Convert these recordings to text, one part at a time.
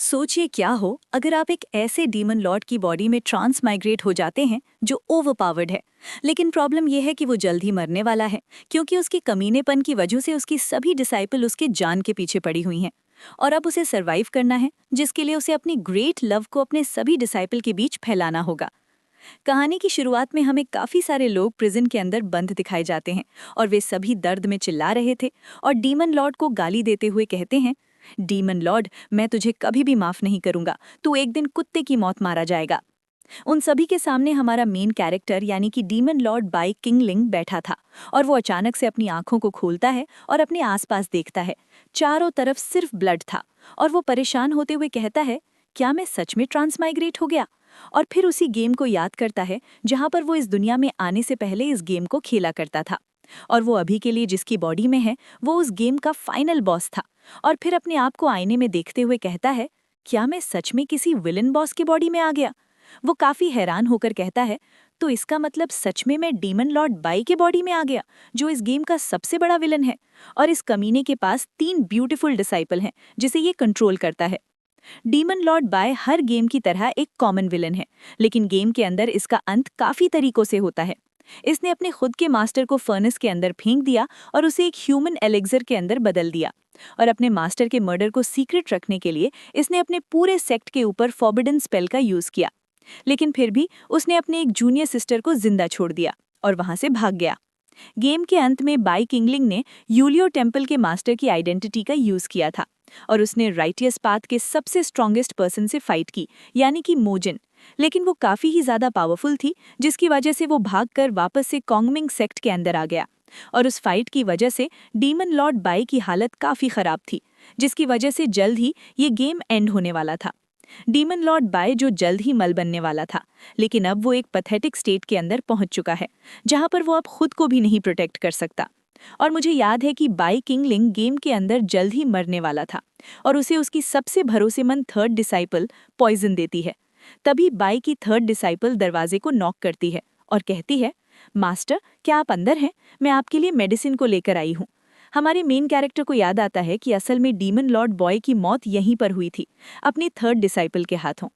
सोचिए क्या हो अगर आप एक ऐसे डीमन लॉर्ड की बॉडी में ट्रांसमाइग्रेट हो जाते हैं जो ओवरपावर्ड है। लेकिन प्रॉब्लम यह है कि वो जल्द ही मरने वाला है, क्योंकि उसके कमीनेपन की वजह से उसकी सभी डिसाइपल उसके जान के पीछे पड़ी हुई हैं। और अब उसे सरवाइव करना है, जिसके लिए उसे अपनी ग्रेट लव को अपने सभी डिसाइपल के बीच फैलाना होगा। कहानी की शुरुआत में हमें काफी सारे लोग प्रिजन के अंदर बंद दिखाए जाते हैं, और वे सभी दर्द में चिल्ला रहे थे और डीमन लॉर्ड को गाली देते हुए कहते हैं, डीमन लॉर्ड, मैं तुझे कभी भी माफ नहीं करूंगा, तू एक दिन कुत्ते की मौत मारा जाएगा। उन सभी के सामने हमारा मेन कैरेक्टर यानी कि डीमन लॉर्ड बाई किंगलिंग बैठा था, और वो अचानक से अपनी आंखों को खोलता है और अपने आसपास देखता है। चारों तरफ सिर्फ ब्लड था, और वो परेशान होते हुए कहता है, क्या मैं सच में ट्रांसमाइग्रेट हो गया? और फिर उसी गेम को याद करता है जहां पर वो इस दुनिया में आने से पहले इस गेम को खेला करता था, और वो अभी के लिए जिसकी बॉडी में है वो उस गेम का फाइनल बॉस था। और फिर अपने आप को आईने में देखते हुए कहता है, क्या मैं सच में किसी विलन बॉस की बॉडी में आ गया? वो काफी हैरान होकर कहता है, तो इसका मतलब सच में मैं डीमन लॉर्ड बाई के बॉडी में आ गया, जो इस गेम का सबसे बड़ा विलन है। और इस कमीने के पास 3 ब्यूटीफुल डिसाइपल हैं जिसे ये कंट्रोल करता है। डीमन लॉर्ड बाय हर गेम की तरह एक कॉमन विलन है, लेकिन गेम के अंदर इसका अंत काफी तरीकों से होता है। इसने अपने खुद के मास्टर को फर्नेस के अंदर फेंक दिया और उसे एक ह्यूमन एलेक्सर के अंदर बदल दिया। और अपने मास्टर के मर्डर को सीक्रेट रखने के लिए इसने अपने पूरे सेक्ट के ऊपर फॉरबिडन स्पेल का यूज किया। लेकिन फिर भी उसने अपने एक जूनियर सिस्टर को जिंदा छोड़ दिया और वहां से भाग गया। गेम के अंत में बाई किंगलिंग ने यूलियो टेम्पल के मास्टर की आइडेंटिटी का यूज किया था, और उसने राइटियस पाथ के सबसे स्ट्रॉन्गेस्ट पर्सन से फाइट की, यानी कि मोजिन। लेकिन वो काफी ही ज्यादा पावरफुल थी, जिसकी वजह से वो भागकर वापस से कॉन्गमिंग सेक्ट के अंदर आ गया। और उस फाइट की वजह से डीमन लॉर्ड बाई की हालत काफी खराब थी, जिसकी वजह से जल्द ही ये गेम एंड होने वाला था। डीमन लॉर्ड बाय जो जल्द ही मल बनने वाला था, लेकिन अब वो एक पैथेटिक स्टेट के अंदर पहुंच चुका है, जहां पर वो अब खुद को भी नहीं प्रोटेक्ट कर सकता। और मुझे याद है कि बाई किंगलिंग गेम के अंदर जल्द ही मरने वाला था, और उसे उसकी सबसे भरोसेमंद थर्ड डिसाइपल पॉइजन देती है। तभी बाई की थर्ड डिसाइपल दरवाजे को नॉक करती है और कहती है, मास्टर, क्या आप अंदर हैं? मैं आपके लिए मेडिसिन को लेकर आई हूँ। हमारे मेन कैरेक्टर को याद आता है कि असल में डीमन लॉर्ड बॉय की मौत यहीं पर हुई थी, अपनी थर्ड डिसाइपल के हाथों।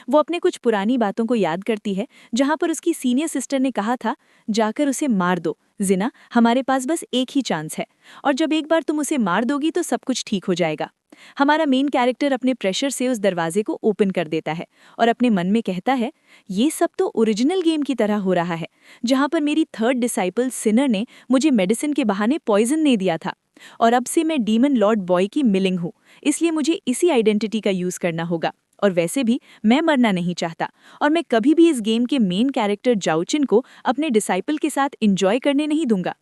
वो अपने कुछ पुरानी बातों को याद करती है, जहां पर उसकी सीनियर सिस्टर ने कहा था, जाकर उसे मार दो जिना, हमारे पास बस एक ही चांस है, और जब एक बार तुम उसे मार दोगी तो सब कुछ ठीक हो जाएगा। हमारा मेन कैरेक्टर अपने प्रेशर से उस दरवाजे को ओपन कर देता है और अपने मन में कहता है, ये सब तो ओरिजिनल गेम की तरह हो रहा है, जहां पर मेरी थर्ड डिसाइपल सिनर ने मुझे मेडिसिन के बहाने पॉइजन दे दिया था, और अब से मैं डीमन लॉर्ड बॉय की मिलिंग हूँ, इसलिए मुझे इसी आइडेंटिटी का यूज करना होगा। और वैसे भी मैं मरना नहीं चाहता, और मैं कभी भी इस गेम के मेन कैरेक्टर जाओचिन को अपने डिसाइपल के साथ एंजॉय करने नहीं दूंगा।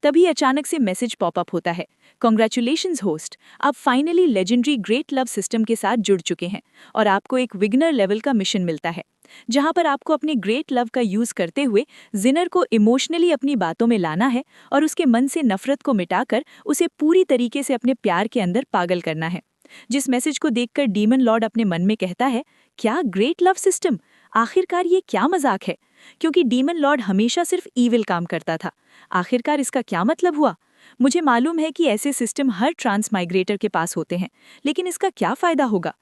तभी अचानक से मैसेज पॉपअप होता है, कॉन्ग्रेचुलेशंस होस्ट, आप finally legendary great love system के साथ जुड़ चुके हैं, और आपको एक विगनर लेवल का मिशन मिलता है, जहां पर आपको अपने ग्रेट लव का यूज करते हुए जिनर को इमोशनली अपनी बातों में लाना है, और उसके मन से नफरत को मिटाकर उसे पूरी तरीके से अपने प्यार के अंदर पागल करना है। जिस मैसेज को देखकर डीमन लॉर्ड अपने मन में कहता है, क्या ग्रेट लव सिस्टम, आखिरकार ये क्या मजाक है? क्योंकि डीमन लॉर्ड हमेशा सिर्फ ईविल काम करता था। आखिरकार इसका क्या मतलब हुआ? मुझे मालूम है कि ऐसे सिस्टम हर ट्रांसमाइग्रेटर के पास होते हैं, लेकिन इसका क्या फायदा होगा?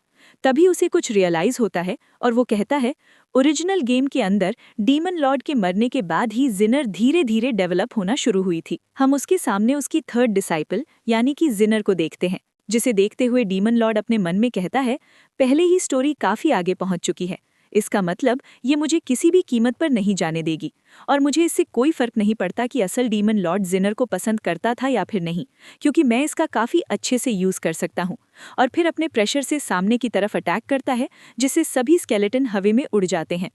तभी उसे कुछ रियलाइज होता है, और वो कहता है, ओरिजिनल गेम के अंदर डीमन लॉर्ड के मरने के बाद ही जिनर धीरे धीरे डेवलप होना शुरू हुई थी। हम उसके सामने उसकी थर्ड डिसाइपल यानी कि जिनर को देखते हैं, जिसे देखते हुए डीमन लॉर्ड अपने मन में कहता है, पहले ही स्टोरी काफी आगे पहुंच चुकी है, इसका मतलब ये मुझे किसी भी कीमत पर नहीं जाने देगी, और मुझे इससे कोई फर्क नहीं पड़ता कि असल डीमन लॉर्ड जिनर को पसंद करता था या फिर नहीं, क्योंकि मैं इसका काफी अच्छे से यूज कर सकता हूँ। और फिर अपने प्रेशर से सामने की तरफ अटैक करता है, जिससे सभी स्केलेटन हवा में उड़ जाते हैं।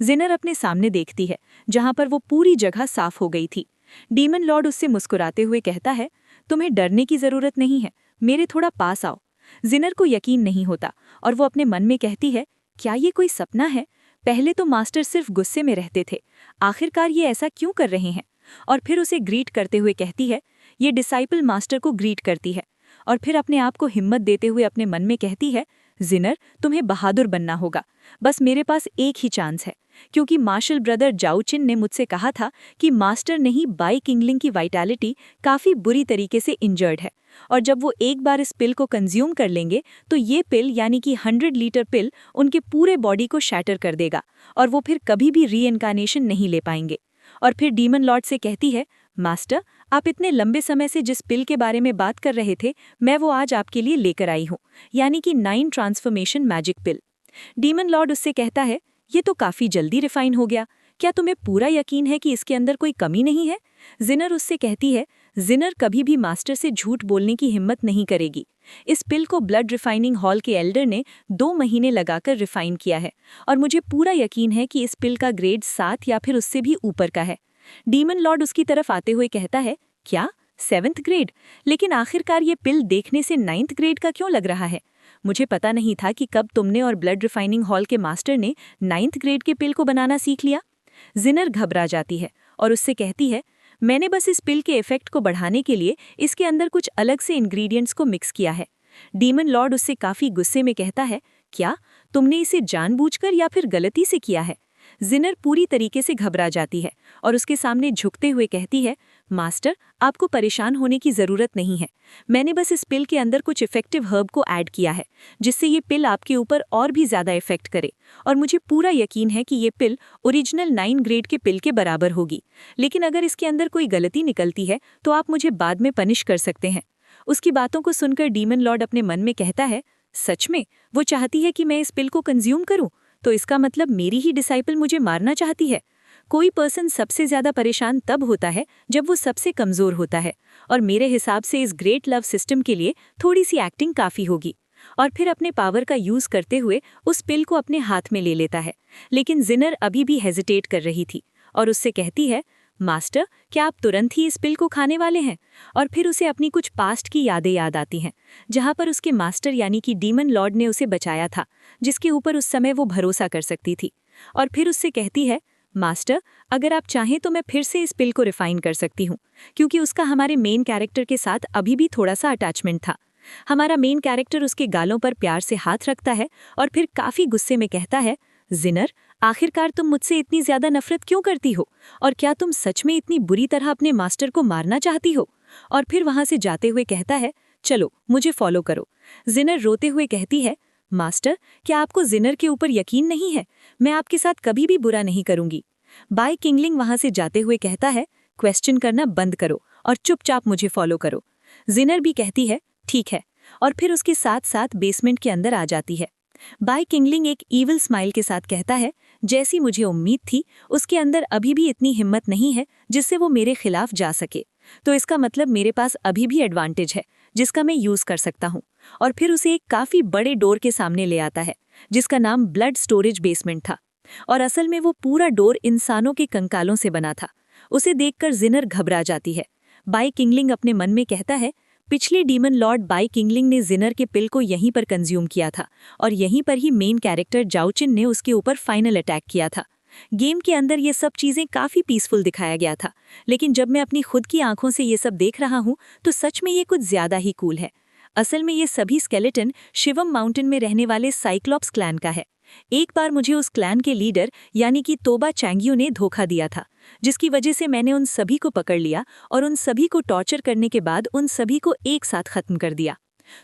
जिनर अपने सामने देखती है, जहां पर वो पूरी जगह साफ हो गई थी। डीमन लॉर्ड उससे मुस्कुराते हुए कहता है, तुम्हें डरने की जरूरत नहीं है, मेरे थोड़ा पास आओ। जिनर को यकीन नहीं होता, और वो अपने मन में कहती है, क्या ये कोई सपना है? पहले तो मास्टर सिर्फ गुस्से में रहते थे, आखिरकार ये ऐसा क्यों कर रहे हैं? और फिर उसे ग्रीट करते हुए कहती है, ये डिसाइपल मास्टर को ग्रीट करती है, और फिर अपने आप को हिम्मत देते हुए अपने मन में कहती है, जिनर, तुम्हें बहादुर बनना होगा, बस मेरे पास एक ही चांस है, क्योंकि मार्शल ब्रदर जाओचिन ने मुझसे कहा था कि मास्टर ने ही बाई किंगलिंग की वाइटैलिटी काफ़ी बुरी तरीके से इंजर्ड है, और जब वो एक बार इस पिल को कंज्यूम कर लेंगे तो ये पिल यानी कि 100 लीटर पिल उनके पूरे बॉडी को शैटर कर देगा और वो फिर कभी भी रीइनकार्नेशन नहीं ले पाएंगे। और फिर डीमन लॉर्ड से कहती है, मास्टर, आप इतने लंबे समय से जिस पिल के बारे में बात कर रहे थे, मैं वो आज आपके लिए लेकर आई हूँ, यानी कि 9 ट्रांसफॉर्मेशन मैजिक पिल। डीमन लॉर्ड उससे कहता है, ये तो काफ़ी जल्दी रिफाइन हो गया, क्या तुम्हें पूरा यकीन है कि इसके अंदर कोई कमी नहीं है? जिनर उससे कहती है, जिनर कभी भी मास्टर से झूठ बोलने की हिम्मत नहीं करेगी। इस पिल को ब्लड रिफाइनिंग हॉल के एल्डर ने 2 महीने लगाकर रिफाइन किया है और मुझे पूरा यकीन है कि इस पिल का ग्रेड 7 या फिर उससे भी ऊपर का है। डीमन लॉर्ड उसकी तरफ आते हुए कहता है, क्या 7th ग्रेड? लेकिन आखिरकार ये पिल देखने से 9th ग्रेड का क्यों लग रहा है? मुझे पता नहीं था कि कब तुमने और ब्लड रिफाइनिंग हॉल के मास्टर ने 9th ग्रेड के पिल को बनाना सीख लिया। जिनर घबरा जाती है और उससे कहती है, मैंने बस इस पिल के इफेक्ट को बढ़ाने के लिए इसके अंदर कुछ अलग से इंग्रेडिएंट्स को मिक्स किया है। डीमन लॉर्ड उससे काफ़ी गुस्से में कहता है, क्या तुमने इसे जानबूझकर या फिर गलती से किया है? जिनर पूरी तरीके से घबरा जाती है और उसके सामने झुकते हुए कहती है, मास्टर, आपको परेशान होने की ज़रूरत नहीं है। मैंने बस इस पिल के अंदर कुछ इफेक्टिव हर्ब को ऐड किया है जिससे ये पिल आपके ऊपर और भी ज़्यादा इफेक्ट करे, और मुझे पूरा यकीन है कि ये पिल ओरिजिनल 9 ग्रेड के पिल के बराबर होगी। लेकिन अगर इसके अंदर कोई गलती निकलती है तो आप मुझे बाद में पनिश कर सकते हैं। उसकी बातों को सुनकर डीमन लॉर्ड अपने मन में कहता है, सच में वो चाहती है कि मैं इस पिल को कंज्यूम करूं? तो इसका मतलब मेरी ही डिसाइपल मुझे मारना चाहती है। कोई पर्सन सबसे ज़्यादा परेशान तब होता है जब वो सबसे कमज़ोर होता है, और मेरे हिसाब से इस ग्रेट लव सिस्टम के लिए थोड़ी सी एक्टिंग काफ़ी होगी। और फिर अपने पावर का यूज़ करते हुए उस पिल को अपने हाथ में ले लेता है। लेकिन जिनर अभी भी हेजिटेट कर रही थी और उससे कहती है, मास्टर, क्या आप तुरंत ही इस पिल को खाने वाले हैं? और फिर उसे अपनी कुछ पास्ट की यादें याद आती हैं, जहाँ पर उसके मास्टर यानी कि डीमन लॉर्ड ने उसे बचाया था, जिसके ऊपर उस समय वो भरोसा कर सकती थी। और फिर उससे कहती है, मास्टर, अगर आप चाहें तो मैं फिर से इस पिल को रिफाइन कर सकती हूँ, क्योंकि उसका हमारे मेन कैरेक्टर के साथ अभी भी थोड़ा सा अटैचमेंट था। हमारा मेन कैरेक्टर उसके गालों पर प्यार से हाथ रखता है और फिर काफ़ी गुस्से में कहता है, जिनर, आखिरकार तुम मुझसे इतनी ज़्यादा नफरत क्यों करती हो? और क्या तुम सच में इतनी बुरी तरह अपने मास्टर को मारना चाहती हो? और फिर वहाँ से जाते हुए कहता है, चलो मुझे फॉलो करो। जिनर रोते हुए कहती है, मास्टर, क्या आपको जिनर के ऊपर यकीन नहीं है? मैं आपके साथ कभी भी बुरा नहीं करूँगी। बाई किंगलिंग वहाँ से जाते हुए कहता है, क्वेश्चन करना बंद करो और चुपचाप मुझे फॉलो करो। जिनर भी कहती है, ठीक है, और फिर उसके साथ साथ बेसमेंट के अंदर आ जाती है। बाई किंगलिंग एक ईविल स्माइल के साथ कहता है, जैसी मुझे उम्मीद थी, उसके अंदर अभी भी इतनी हिम्मत नहीं है जिससे वो मेरे खिलाफ जा सके। तो इसका मतलब मेरे पास अभी भी एडवांटेज है जिसका मैं यूज़ कर सकता हूँ। और फिर उसे एक काफ़ी बड़े डोर के सामने ले आता है जिसका नाम ब्लड स्टोरेज बेसमेंट था, और असल में वो पूरा डोर इंसानों के कंकालों से बना था। उसे देखकर जिनर घबरा जाती है। बाई किंगलिंग अपने मन में कहता है, पिछले डीमन लॉर्ड बाई किंगलिंग ने जिनर के पिल को यहीं पर कंज्यूम किया था और यहीं पर ही मेन कैरेक्टर जाओचिन ने उसके ऊपर फाइनल अटैक किया था। गेम के अंदर ये सब चीज़ें काफ़ी पीसफुल दिखाया गया था, लेकिन जब मैं अपनी खुद की आंखों से ये सब देख रहा हूँ तो सच में ये कुछ ज़्यादा ही कूल है। असल में ये सभी स्केलेटन शिवम माउंटेन में रहने वाले साइक्लॉप्स क्लैन का है। एक बार मुझे उस क्लैन के लीडर यानी कि तोबा चैंग्यू ने धोखा दिया था, जिसकी वजह से मैंने उन सभी को पकड़ लिया और उन सभी को टॉर्चर करने के बाद उन सभी को एक साथ खत्म कर दिया।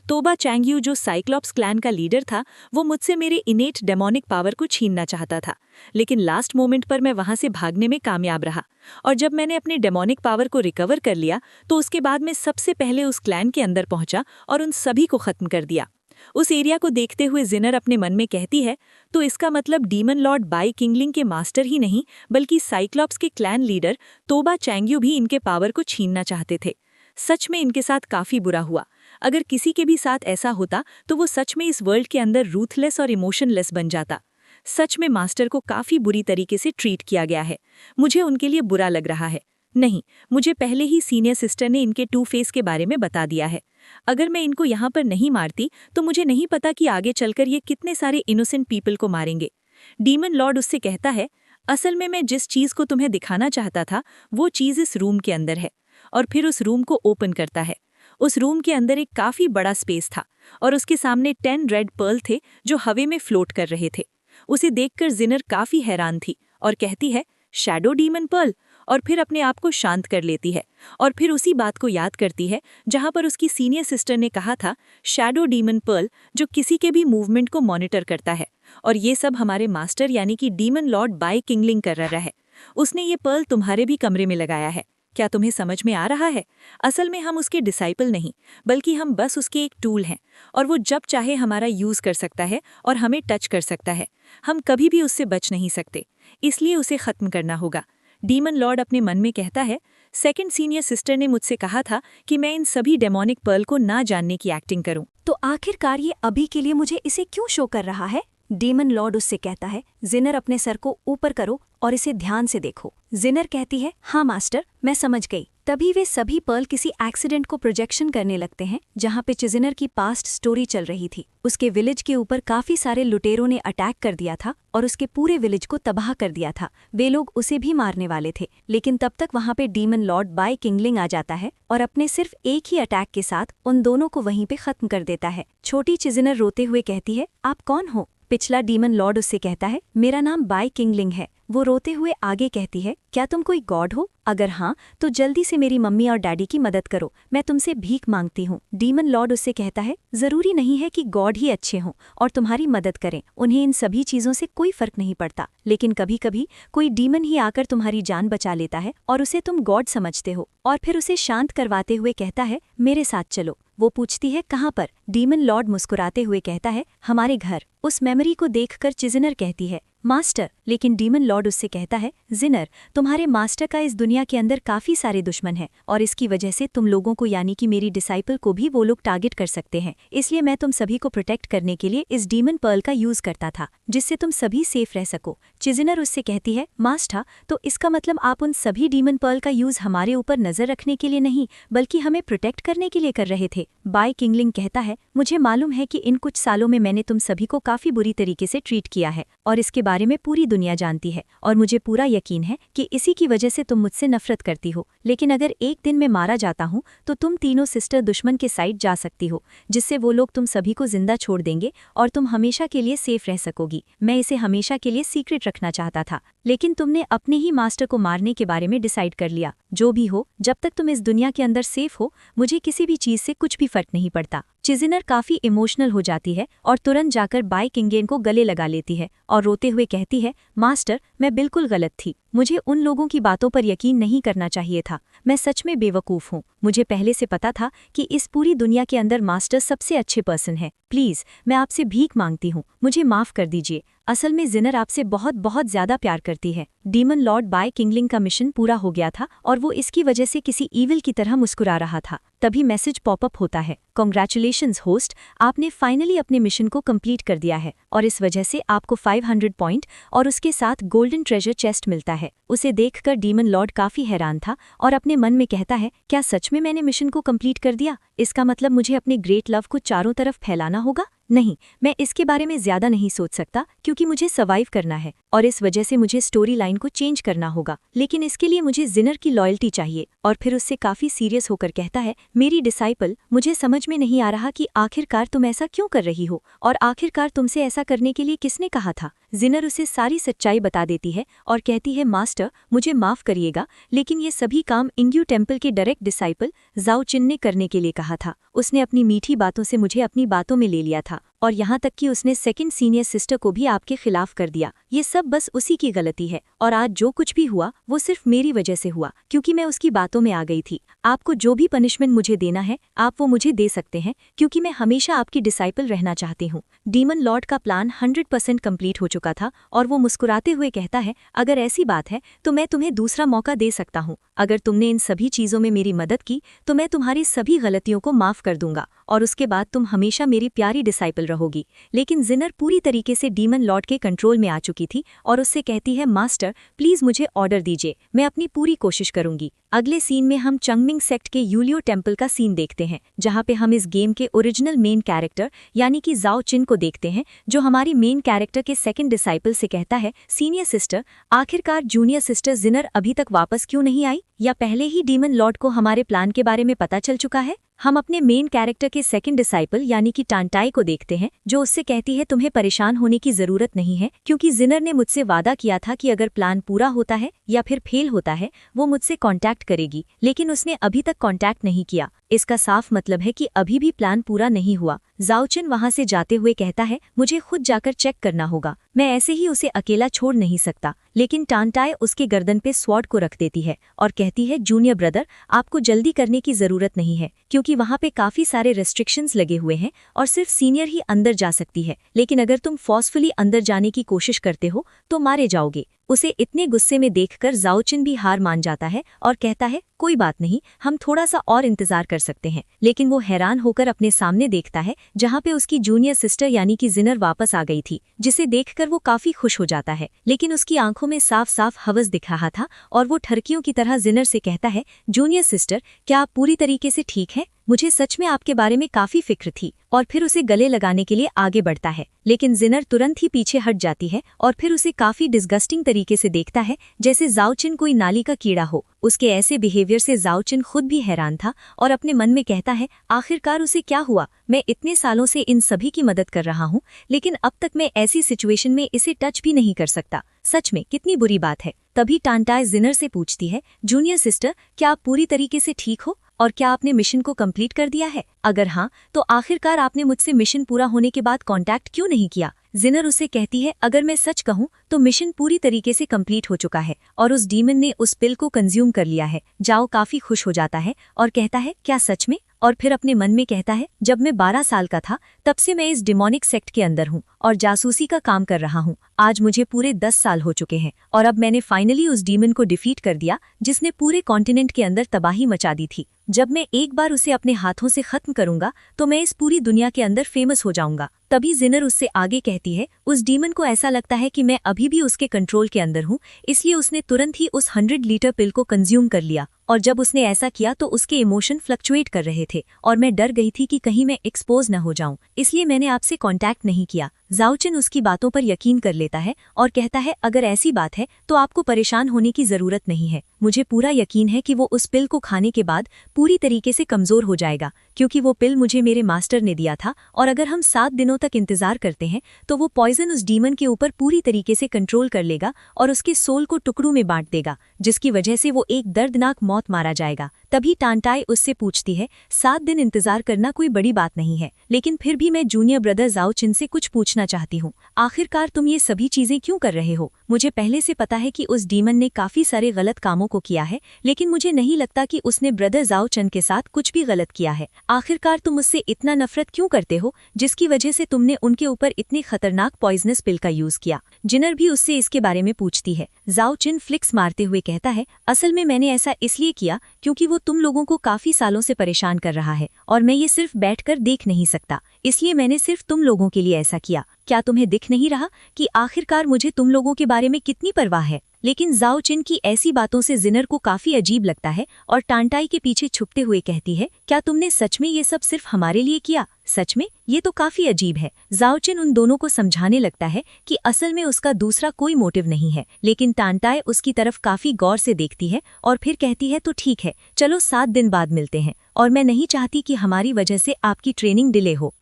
तोबा चैंग्यू, जो साइक्लॉप्स क्लैन का लीडर था, वो मुझसे मेरे इनेट डेमोनिक पावर को छीनना चाहता था, लेकिन लास्ट मोमेंट पर मैं वहां से भागने में कामयाब रहा। और जब मैंने अपने डेमोनिक पावर को रिकवर कर लिया तो उसके बाद मैं सबसे पहले उस क्लैन के अंदर पहुंचा और उन सभी को खत्म कर दिया। उस एरिया को देखते हुए जिनर अपने मन में कहती है, तो इसका मतलब डीमन लॉर्ड बाई किंगलिंग के मास्टर ही नहीं बल्कि साइक्लॉप्स के क्लैन लीडर तोबा चैंग्यू भी इनके पावर को छीनना चाहते थे। सच में इनके साथ काफ़ी बुरा हुआ। अगर किसी के भी साथ ऐसा होता तो वो सच में इस वर्ल्ड के अंदर रूथलेस और इमोशनलेस बन जाता। सच में मास्टर को काफ़ी बुरी तरीके से ट्रीट किया गया है। मुझे उनके लिए बुरा लग रहा है। नहीं, मुझे पहले ही सीनियर सिस्टर ने इनके 2 फेस के बारे में बता दिया है। अगर मैं इनको यहाँ पर नहीं मारती तो मुझे नहीं पता कि आगे चलकर ये कितने सारे इनोसेंट पीपल को मारेंगे। डीमन लॉर्ड उससे कहता है, असल में मैं जिस चीज़ को तुम्हें दिखाना चाहता था वो चीज़ इस रूम के अंदर है। और फिर उस रूम को ओपन करता है। उस रूम के अंदर एक काफ़ी बड़ा स्पेस था और उसके सामने 10 रेड पर्ल थे जो हवा में फ्लोट कर रहे थे। उसे देखकर जिनर काफी हैरान थी और कहती है, शैडो डीमन पर्ल, और फिर अपने आप को शांत कर लेती है और फिर उसी बात को याद करती है जहां पर उसकी सीनियर सिस्टर ने कहा था, शैडो डीमन पर्ल जो किसी के भी मूवमेंट को मॉनिटर करता है, और ये सब हमारे मास्टर यानी कि डीमन लॉर्ड बाय किंगलिंग कर रहा है। उसने ये पर्ल तुम्हारे भी कमरे में लगाया है। क्या तुम्हें समझ में आ रहा है? असल में हम उसके डिसाइपल नहीं, बल्कि हम बस उसके एक टूल हैं, और वो जब चाहे हमारा यूज कर सकता है और हमें टच कर सकता है। हम कभी भी उससे बच नहीं सकते, इसलिए उसे खत्म करना होगा। डीमन लॉर्ड अपने मन में कहता है, सेकंड सीनियर सिस्टर ने मुझसे कहा था कि मैं इन सभी डेमोनिक पर्ल को ना जानने की एक्टिंग करूं। तो आखिरकार ये अभी के लिए मुझे इसे क्यों शो कर रहा है? डीमन लॉर्ड उससे कहता है, जिनर अपने सर को ऊपर करो और इसे ध्यान से देखो। जिनर कहती है, हाँ मास्टर, मैं समझ गई। तभी वे सभी पर्ल किसी एक्सीडेंट को प्रोजेक्शन करने लगते हैं जहाँ पे चिजिनर की पास्ट स्टोरी चल रही थी। उसके विलेज के ऊपर काफी सारे लुटेरों ने अटैक कर दिया था और उसके पूरे विलेज को तबाह कर दिया था। वे लोग उसे भी मारने वाले थे, लेकिन तब तक वहाँ पे डीमन लॉर्ड बाय किंगलिंग आ जाता है और अपने सिर्फ एक ही अटैक के साथ उन दोनों को वहीं पे खत्म कर देता है। छोटी चिजिनर रोते हुए कहती है, आप कौन हो? पिछला डीमन लॉर्ड उससे कहता है, मेरा नाम बाय किंगलिंग है। वो रोते हुए आगे कहती है, क्या तुम कोई गॉड हो? अगर हाँ तो जल्दी से मेरी मम्मी और डैडी की मदद करो, मैं तुमसे भीख मांगती हूँ। डीमन लॉर्ड उससे कहता है, जरूरी नहीं है कि गॉड ही अच्छे हों और तुम्हारी मदद करें, उन्हें इन सभी चीजों से कोई फर्क नहीं पड़ता, लेकिन कभी कभी कोई डीमन ही आकर तुम्हारी जान बचा लेता है और उसे तुम गॉड समझते हो। और फिर उसे शांत करवाते हुए कहता है, मेरे साथ चलो। वो पूछती है, कहाँ पर? डीमन लॉर्ड मुस्कुराते हुए कहता है, हमारे घर। उस मेमोरी को देखकर चिजिनर कहती है, मास्टर। लेकिन डीमन लॉर्ड उससे कहता है, जिनर, तुम्हारे मास्टर का इस दुनिया के अंदर काफी सारे दुश्मन हैं और इसकी वजह से तुम लोगों को यानी कि मेरी डिसाइपल को भी वो लोग टारगेट कर सकते हैं, इसलिए मैं तुम सभी को प्रोटेक्ट करने के लिए इस डीमन पर्ल का यूज करता था, जिससे तुम सभी सेफ रह सको। चिजिनर उससे कहती है, मास्टर, तो इसका मतलब आप उन सभी डीमन पर्ल का यूज हमारे ऊपर नजर रखने के लिए नहीं, बल्कि हमें प्रोटेक्ट करने के लिए कर रहे थे। बाय किंगलिंग कहता है, मुझे मालूम है कि इन कुछ सालों में मैंने तुम सभी को काफी बुरी तरीके से ट्रीट किया है और इसके बारे में पूरी दुनिया जानती है, और मुझे पूरा यकीन है कि इसी की वजह से तुम मुझसे नफरत करती हो। लेकिन अगर एक दिन मैं मारा जाता हूँ तो तुम तीनों सिस्टर दुश्मन के साइड जा सकती हो, जिससे वो लोग तुम सभी को जिंदा छोड़ देंगे और तुम हमेशा के लिए सेफ रह सकोगी। मैं इसे हमेशा के लिए सीक्रेट रखना चाहता था, लेकिन तुमने अपने ही मास्टर को मारने के बारे में डिसाइड कर लिया। जो भी हो, जब तक तुम इस दुनिया के अंदर सेफ हो, मुझे किसी भी चीज से कुछ भी फर्क नहीं पड़ता। चिजिनर काफी इमोशनल हो जाती है और तुरंत जाकर बाय किंगलिंग को गले लगा लेती है और रोते हुए कहती है, मास्टर, मैं बिल्कुल गलत थी। मुझे उन लोगों की बातों पर यकीन नहीं करना चाहिए था। मैं सच में बेवकूफ हूँ। मुझे पहले से पता था कि इस पूरी दुनिया के अंदर मास्टर सबसे अच्छे पर्सन है। प्लीज, मैं आपसे भीख मांगती हूँ, मुझे माफ कर दीजिए। असल में जिनर आपसे बहुत बहुत ज्यादा प्यार करती है। डीमन लॉर्ड बाय किंगलिंग का मिशन पूरा हो गया था और वो इसकी वजह से किसी ईविल की तरह मुस्कुरा रहा था। तभी मैसेज पॉपअप होता है, कांग्रेचुलेशंस होस्ट, आपने फाइनली अपने मिशन को कंप्लीट कर दिया है और इस वजह से आपको 500 पॉइंट और उसके साथ गोल्डन ट्रेजर चेस्ट मिलता है। उसे देखकर डीमन लॉर्ड काफी हैरान था और अपने मन में कहता है, क्या सच में मैंने मिशन को कंप्लीट कर दिया? इसका मतलब मुझे अपने ग्रेट लव को चारों तरफ फैलाना होगा? नहीं, मैं इसके बारे में ज्यादा नहीं सोच सकता क्योंकि मुझे सर्वाइव करना है और इस वजह से मुझे स्टोरी लाइन को चेंज करना होगा। लेकिन इसके लिए मुझे जिनर की लॉयल्टी चाहिए। और फिर उससे काफी सीरियस होकर कहता है, मेरी डिसाइपल, मुझे समझ में नहीं आ रहा कि आखिरकार तुम ऐसा क्यों कर रही हो और आखिरकार तुमसे ऐसा करने के लिए किसने कहा था? जिनर उसे सारी सच्चाई बता देती है और कहती है, मास्टर, मुझे माफ करिएगा, लेकिन ये सभी काम इंग्यू टेम्पल के डायरेक्ट डिसाइपल जाओ चिन ने करने के लिए कहा था। उसने अपनी मीठी बातों से मुझे अपनी बातों में ले लिया था और यहाँ तक कि उसने सेकंड सीनियर सिस्टर को भी आपके खिलाफ कर दिया। ये सब बस उसी की गलती है और आज जो कुछ भी हुआ वो सिर्फ मेरी वजह से हुआ क्योंकि मैं उसकी बातों में आ गई थी। आपको जो भी पनिशमेंट मुझे देना है आप वो मुझे दे सकते हैं क्योंकि मैं हमेशा आपकी डिसाइपल रहना चाहती हूँ। डीमन लॉर्ड का प्लान 100% कंप्लीट हो चुका था और वो मुस्कुराते हुए कहता है, अगर ऐसी बात है तो मैं तुम्हें दूसरा मौका दे सकता हूँ। अगर तुमने इन सभी चीजों में मेरी मदद की तो मैं तुम्हारी सभी गलतियों को माफ कर दूंगा और उसके बाद तुम हमेशा मेरी प्यारी डिसाइपल रहोगी। लेकिन जिनर पूरी तरीके से डीमन लॉर्ड के कंट्रोल में आ चुकी थी और उससे कहती है, मास्टर, प्लीज मुझे ऑर्डर दीजिए, मैं अपनी पूरी कोशिश करूंगी। अगले सीन में हम चंगमिंग सेक्ट के यूलियो टेम्पल का सीन देखते हैं जहां पे हम इस गेम के ओरिजिनल मेन कैरेक्टर यानी कि जाओ चिन को देखते हैं, जो हमारी मेन कैरेक्टर के सेकंड डिसाइपल से कहता है, सीनियर सिस्टर, आखिरकार जूनियर सिस्टर जिनर अभी तक वापस क्यों नहीं आई? या पहले ही डीमन लॉर्ड को हमारे प्लान के बारे में पता चल चुका है? हम अपने मेन कैरेक्टर के सेकंड डिसाइपल यानी कि टांटाई को देखते हैं, जो उससे कहती है तुम्हें परेशान होने की जरूरत नहीं है, क्योंकि जिनर ने मुझसे वादा किया था कि अगर प्लान पूरा होता है या फिर फेल होता है वो मुझसे कांटेक्ट करेगी, लेकिन उसने अभी तक कांटेक्ट नहीं किया। इसका साफ मतलब है कि अभी भी प्लान पूरा नहीं हुआ। जाओचिन वहां से जाते हुए कहता है मुझे खुद जाकर चेक करना होगा, मैं ऐसे ही उसे अकेला छोड़ नहीं सकता। लेकिन टांटाई उसके गर्दन पे स्वॉर्ड को रख देती है और कहती है जूनियर ब्रदर, आपको जल्दी करने की जरूरत नहीं है, क्योंकि वहां पे काफी सारे रेस्ट्रिक्शंस लगे हुए हैं और सिर्फ सीनियर ही अंदर जा सकती है। लेकिन अगर तुम फोर्सफुली अंदर जाने की कोशिश करते हो तो मारे जाओगे। उसे इतने गुस्से में देखकर जाओचिन भी हार मान जाता है और कहता है कोई बात नहीं, हम थोड़ा सा और इंतजार कर सकते हैं। लेकिन वो हैरान होकर अपने सामने देखता है जहाँ पे उसकी जूनियर सिस्टर यानी कि जिनर वापस आ गई थी, जिसे देखकर वो काफी खुश हो जाता है। लेकिन उसकी आंखों में साफ साफ हवस दिख रहा था और वो ठरकियों की तरह जिनर से कहता है जूनियर सिस्टर, क्या आप पूरी तरीके से ठीक है? मुझे सच में आपके बारे में काफी फिक्र थी। और फिर उसे गले लगाने के लिए आगे बढ़ता है, लेकिन जिनर तुरंत ही पीछे हट जाती है और फिर उसे काफी डिस्गस्टिंग तरीके से देखता है, जैसे जाओचिन कोई नाली का कीड़ा हो। उसके ऐसे बिहेवियर से जाओचिन खुद भी हैरान था और अपने मन में कहता है आखिरकार उसे क्या हुआ? मैं इतने सालों से इन सभी की मदद कर रहा हूँ, लेकिन अब तक मैं ऐसी सिचुएशन में इसे टच भी नहीं कर सकता। सच में कितनी बुरी बात है। तभी टांटाई जिनर से पूछती है जूनियर सिस्टर, क्या आप पूरी तरीके से ठीक हो और क्या आपने मिशन को कंप्लीट कर दिया है? अगर हाँ, तो आखिरकार आपने मुझसे मिशन पूरा होने के बाद कांटेक्ट क्यों नहीं किया? जिनर उसे कहती है अगर मैं सच कहूँ तो मिशन पूरी तरीके से कंप्लीट हो चुका है और उस डीमन ने उस पिल को कंज्यूम कर लिया है। जाओ काफी खुश हो जाता है और कहता है क्या सच में? और फिर अपने मन में कहता है जब मैं 12 साल का था तब से मैं इस डिमोनिक सेक्ट के अंदर हूँ और जासूसी का काम कर रहा हूँ। आज मुझे पूरे 10 साल हो चुके हैं और अब मैंने फाइनली उस डीमन को डिफीट कर दिया जिसने पूरे कॉन्टिनेंट के अंदर तबाही मचा दी थी। जब मैं एक बार उसे अपने हाथों से खत्म करूंगा तो मैं इस पूरी दुनिया के अंदर फेमस हो जाऊंगा। तभी जिनर उससे आगे कहती है उस डीमन को ऐसा लगता है कि मैं अभी भी उसके कंट्रोल के अंदर हूँ, इसलिए उसने तुरंत ही उस 100 लीटर पिल को कंज्यूम कर लिया। और जब उसने ऐसा किया तो उसके इमोशन फ्लक्चुएट कर रहे थे और मैं डर गई थी कि कहीं मैं एक्सपोज न हो जाऊं, इसलिए मैंने आपसे कांटेक्ट नहीं किया। जाओचिन उसकी बातों पर यकीन कर लेता है और कहता है अगर ऐसी बात है तो आपको परेशान होने की जरूरत नहीं है। मुझे पूरा यकीन है कि वो उस पिल को खाने के बाद पूरी तरीके से कमजोर हो जाएगा, क्योंकि वो पिल मुझे मेरे मास्टर ने दिया था और अगर हम 7 दिनों तक इंतजार करते हैं तो वो पॉइजन उस डीमन के ऊपर पूरी तरीके से कंट्रोल कर लेगा और उसके सोल को टुकड़ों में बांट देगा, जिसकी वजह से वो एक दर्दनाक मौत मारा जाएगा। तभी टांटाई उससे पूछती है 7 दिन इंतजार करना कोई बड़ी बात नहीं है, लेकिन फिर भी मैं जूनियर ब्रदर जाओचिन से कुछ पूछना चाहती हूँ। आखिरकार तुम ये सभी चीजें क्यों कर रहे हो? मुझे पहले से पता है कि उस डीमन ने काफी सारे गलत कामों को किया है, लेकिन मुझे नहीं लगता कि उसने ब्रदर जाओचिन के साथ कुछ भी गलत किया है। आखिरकार तुम उससे इतना नफरत क्यों करते हो जिसकी वजह से तुमने उनके ऊपर इतनी खतरनाक पॉइजनस पिल का यूज किया? जिनर भी उससे इसके बारे में पूछती है। जाओचिन फ्लिक्स मारते हुए कहता है असल में मैंने ऐसा इसलिए किया क्योंकि वो तुम लोगों को काफी सालों से परेशान कर रहा है और मैं ये सिर्फ बैठकर देख नहीं सकता, इसलिए मैंने सिर्फ तुम लोगों के लिए ऐसा किया। क्या तुम्हें दिख नहीं रहा कि आखिरकार मुझे तुम लोगों के बारे में कितनी परवाह है? लेकिन जाओचिन की ऐसी बातों से जिनर को काफी अजीब लगता है और टांटाई के पीछे छुपते हुए कहती है क्या तुमने सच में ये सब सिर्फ हमारे लिए किया? सच में ये तो काफी अजीब है। जाओचिन उन दोनों को समझाने लगता है कि असल में उसका दूसरा कोई मोटिव नहीं है, लेकिन टांटाई उसकी तरफ काफी गौर से देखती है और फिर कहती है तो ठीक है, चलो 7 दिन बाद मिलते हैं और मैं नहीं चाहती कि हमारी वजह से आपकी ट्रेनिंग डिले हो।